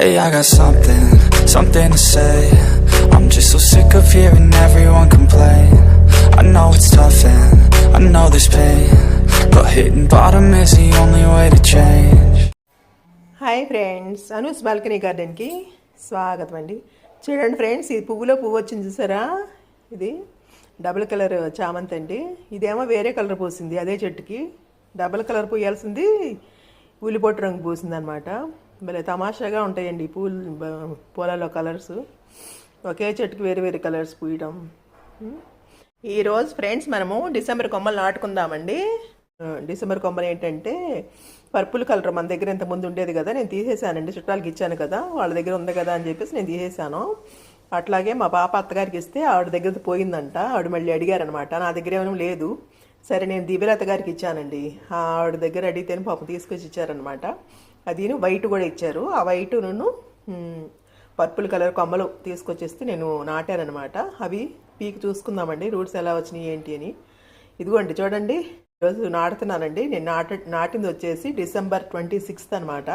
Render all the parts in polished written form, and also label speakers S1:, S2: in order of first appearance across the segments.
S1: Hey, I got something to say. I'm just so sick of hearing everyone complain. I know it's tough and I know there's pain, but hitting bottom is the only way to change.
S2: Hi friends, Anu's balcony గార్డెన్కి స్వాగతం అండి. చూడండి friends, ఇది పువ్వులో పువ్వు వచ్చింది చూసారా? ఇది డబుల్ కలర్ చామంతి అండి. ఇదేమో వేరే కలర్ పూసింది, అదే చెట్టుకి డబుల్ కలర్ పూయాల్సింది ఉల్లిపొట్టు రంగు పూసింది అనమాట. భలే తమాషాగా ఉంటాయండి పూలలో కలర్స్, ఒకే చెట్టుకి వేరే వేరే కలర్స్ పూయడం. ఈరోజు ఫ్రెండ్స్ మనము డిసెంబర్ కొమ్మలు నాటుకుందామండి. డిసెంబర్ కొమ్మలు ఏంటంటే పర్పుల్ కలర్ మన దగ్గర ఇంతకుముందు ఉండేది కదా, నేను తీసేసానండి. చుట్టాలకి ఇచ్చాను కదా, వాళ్ళ దగ్గర ఉంది కదా అని చెప్పేసి నేను తీసేసాను. అట్లాగే మా పాప అత్తగారికి ఇస్తే ఆవిడ దగ్గర పోయిందంట. ఆవిడ మళ్ళీ అడిగారనమాట, నా దగ్గర ఏమైనా లేదు. సరే నేను దివ్యలత గారికి ఇచ్చానండి. ఆవిడ దగ్గర అడిగితేనే పాపం తీసుకొచ్చి ఇచ్చారనమాట. అది వైట్ కూడా ఇచ్చారు. ఆ వైటును పర్పుల్ కలర్ కొమ్మలు తీసుకొచ్చేస్తే నేను నాటానమాట. అవి పీకి చూసుకుందామండి రూట్స్ ఎలా వచ్చినాయి ఏంటి అని. ఇదిగోండి చూడండి, ఈరోజు నాటుతున్నానండి. నేను నాటింది వచ్చేసి డిసెంబర్ 26 అనమాట.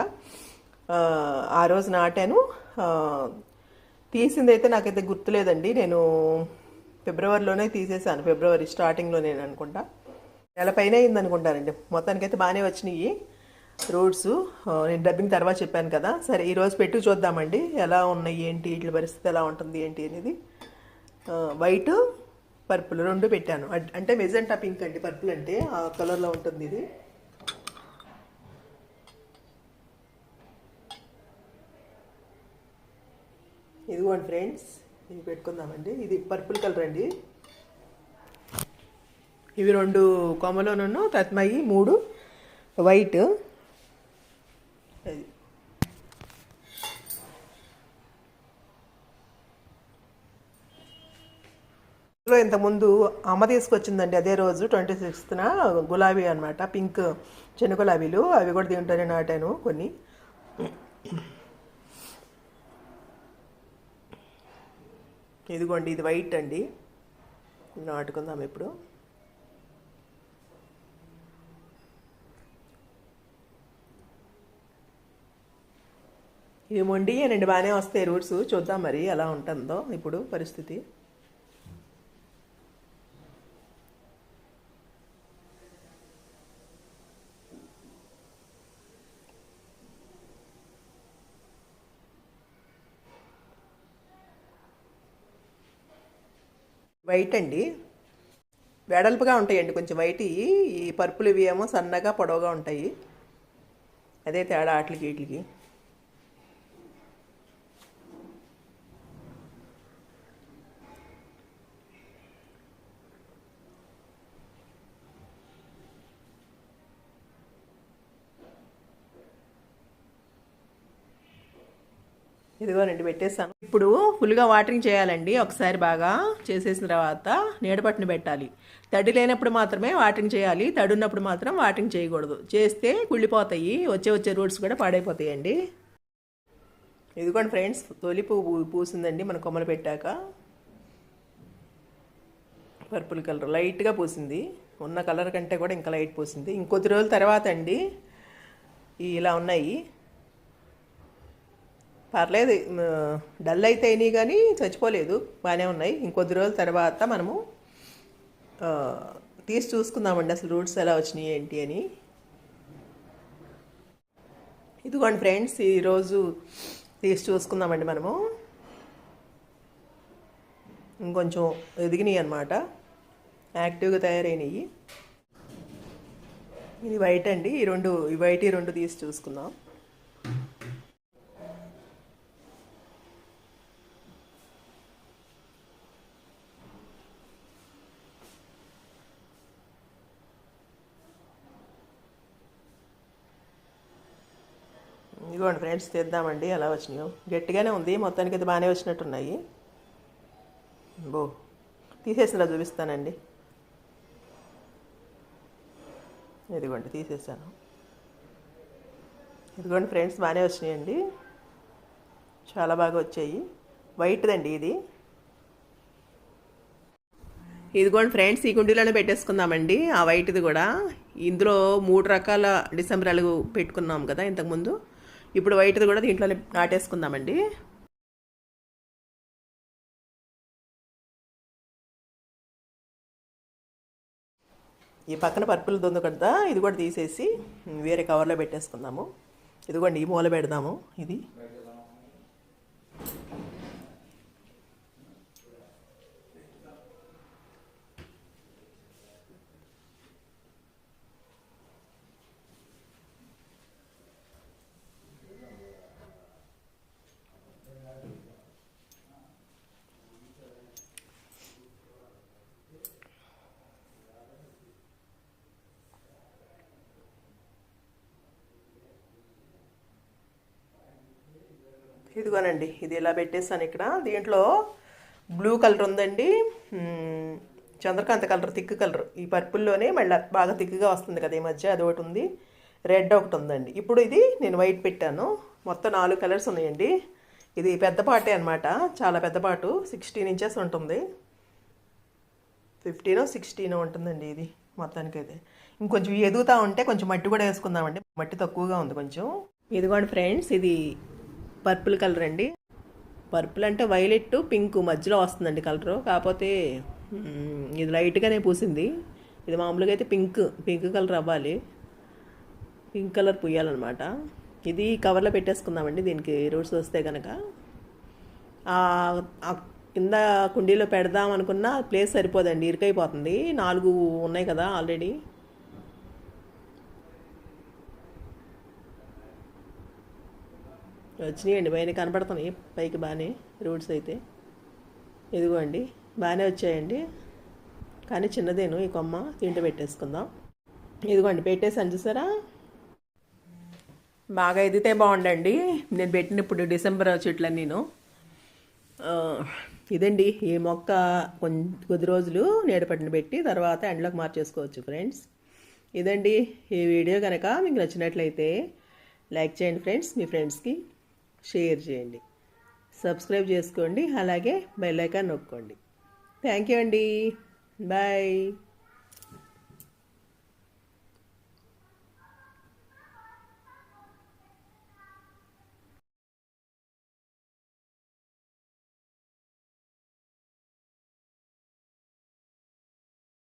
S2: ఆ రోజు నాటాను. తీసింది అయితే నాకైతే గుర్తులేదండి. నేను ఫిబ్రవరిలోనే తీసేసాను, ఫిబ్రవరి స్టార్టింగ్లో నేను అనుకుంటా. నెల పైన అయింది అనుకుంటానండి. మొత్తానికైతే బాగానే వచ్చినాయి రూట్స్. నేను డబ్బింగ్ తర్వాత చెప్పాను కదా. సరే ఈరోజు పెట్టి చూద్దామండి ఎలా ఉన్నాయి ఏంటి, వీటి పరిస్థితి ఎలా ఉంటుంది ఏంటి అనేది. వైట్ పర్పుల్ రెండు పెట్టాను. అంటే మెజెంటా పింక్ అండి, పర్పుల్ అంటే ఆ కలర్లో ఉంటుంది ఇది. ఇదిగోండి ఫ్రెండ్స్, ఇది పెట్టుకుందామండి. ఇది పర్పుల్ కలర్ అండి. ఇవి రెండు కొమ్మలోనూ తత్మయి, 3 వైట్. అది ఇంతకుముందు అమ్మ తీసుకొచ్చిందండి, అదే రోజు 26న గులాబీ అనమాట, పింక్ చిన్న గులాబీలు. అవి కూడా దీంట్లోనే నాటాను కొన్ని. ఇదిగోండి, ఇది వైట్ అండి. నాటుకుందాం ఇప్పుడు. ఇవి మొండియేనండి, బాగానే వస్తాయి రూట్స్. చూద్దాం మరి ఎలా ఉంటుందో ఇప్పుడు పరిస్థితి. వైట్ అండి, వెడల్పుగా ఉంటాయండి కొంచెం వైట్. ఈ పర్పుల్ ఇవి ఏమో సన్నగా పొడవుగా ఉంటాయి. అదే తేడా వాటికి వీటికి. ఇదిగోనండి పెట్టేస్తాను. ఇప్పుడు ఫుల్గా వాటరింగ్ చేయాలండి. ఒకసారి బాగా చేసేసిన తర్వాత నీడపట్టును పెట్టాలి. తడి లేనప్పుడు మాత్రమే వాటరింగ్ చేయాలి, తడి ఉన్నప్పుడు మాత్రం వాటరింగ్ చేయకూడదు. చేస్తే కుళ్ళిపోతాయి, వచ్చే రూట్స్ కూడా పాడైపోతాయండి. ఇదిగోండి ఫ్రెండ్స్, తొలి పువ్వు పూసిందండి మన కొమ్మలు పెట్టాక. పర్పుల్ కలర్ లైట్గా పూసింది, ఉన్న కలర్ కంటే కూడా ఇంకా లైట్ పూసింది. ఇంకొద్ది రోజుల తర్వాత అండి ఇలా ఉన్నాయి. పర్లేదు, డల్ అయితే అయినాయి కానీ చచ్చిపోలేదు, బాగానే ఉన్నాయి. ఇంకొద్ది రోజుల తర్వాత మనము తీసి చూసుకుందామండి అసలు రూట్స్ ఎలా వచ్చినాయి ఏంటి అని. ఇదిగోండి ఫ్రెండ్స్, ఈరోజు తీసి చూసుకుందామండి మనము. ఇంకొంచెం ఎదిగినాయి అన్నమాట, యాక్టివ్గా తయారైనవి. ఇది వైట్ అండి. ఈ వైట్ ఈ రెండు తీసి చూసుకుందాం. ఇదిగోండి ఫ్రెండ్స్, తెద్దామండి ఎలా వచ్చినాయో. గట్టిగానే ఉంది, మొత్తానికి అయితే బాగానే వచ్చినట్టున్నాయి. తీసేసినా చూపిస్తానండి. ఇదిగోండి తీసేసాను. ఇదిగోండి ఫ్రెండ్స్, బాగానే వచ్చినాయండి, చాలా బాగా వచ్చాయి. వైట్దండి ఇది. ఇదిగోండి ఫ్రెండ్స్, ఈ కుండీలోనే పెట్టేసుకుందామండి ఆ వైట్ది కూడా. ఇందులో 3 రకాల డిసెంబరాలు పెట్టుకున్నాం కదా ఇంతకుముందు. ఇప్పుడు వైట్ది కూడా దీంట్లో నాటేసుకుందామండి. ఈ పక్కన పర్పుల్ ఉంది కదా, ఇది కూడా తీసేసి వేరే కవర్లో పెట్టేసుకుందాము. ఇదిగోండి ఈ మూల పెడదాము. ఇది ఇదిగోనండి, ఇది ఇలా పెట్టేస్తాను ఇక్కడ. దీంట్లో బ్లూ కలర్ ఉందండి, చంద్రకాంత కలర్, థిక్ కలర్. ఈ పర్పుల్లోనే మళ్ళీ బాగా థిక్గా వస్తుంది కదా ఈ మధ్య, అది ఒకటి ఉంది, రెడ్ ఒకటి ఉందండి. ఇప్పుడు ఇది నేను వైట్ పెట్టాను. మొత్తం 4 కలర్స్ ఉన్నాయండి. ఇది పెద్ద పాటే అనమాట, చాలా పెద్ద పాటు, 16 ఇంచెస్ ఉంటుంది, 15-16 ఉంటుందండి ఇది మొత్తానికైతే. ఇంకొంచెం ఎదుగుతూ ఉంటే కొంచెం మట్టి కూడా వేసుకుందామండి, మట్టి తక్కువగా ఉంది కొంచెం. ఇదిగోండి ఫ్రెండ్స్, ఇది పర్పుల్ కలర్ అండి. పర్పుల్ అంటే వైలెట్ పింక్ మధ్యలో వస్తుందండి కలరు, కాకపోతే ఇది లైట్గానే పూసింది. ఇది మామూలుగా అయితే పింక్ కలర్ అవ్వాలి, పింక్ కలర్ పూయాలన్నమాట. ఇది కవర్లో పెట్టేసుకుందామండి, దీనికి రూట్స్ వస్తే కనుక. కింద కుండీలో పెడదాం అనుకున్న ప్లేస్ సరిపోదండి, ఇరుకైపోతుంది. 4 ఉన్నాయి కదా ఆల్రెడీ. వచ్చినాయండి, పైన కనపడుతున్నాయి పైకి బాగానే రూట్స్ అయితే. ఇదిగోండి బాగానే వచ్చాయండి, కానీ చిన్నదేను ఈ కొమ్మ. దీంట్లో పెట్టేసుకుందాం. ఇదిగోండి పెట్టేసాను, చూసారా? బాగా ఎదిగితే బాగుండండి. నేను పెట్టినప్పుడు డిసెంబర్ చెట్లన్నీ ఇదండి. ఈ మొక్క కొద్ది రోజులు నీడపట్టిన పెట్టి తర్వాత ఎండలోకి మార్చేసుకోవచ్చు ఫ్రెండ్స్. ఇదండి ఈ వీడియో కనుక మీకు నచ్చినట్లయితే లైక్ చేయండి ఫ్రెండ్స్, మీ ఫ్రెండ్స్కి షేర్ చేయండి, సబ్స్క్రైబ్ చేసుకోండి, అలాగే బెల్ ఐకాన్ నొక్కండి. థ్యాంక్ యూ అండి, బాయ్.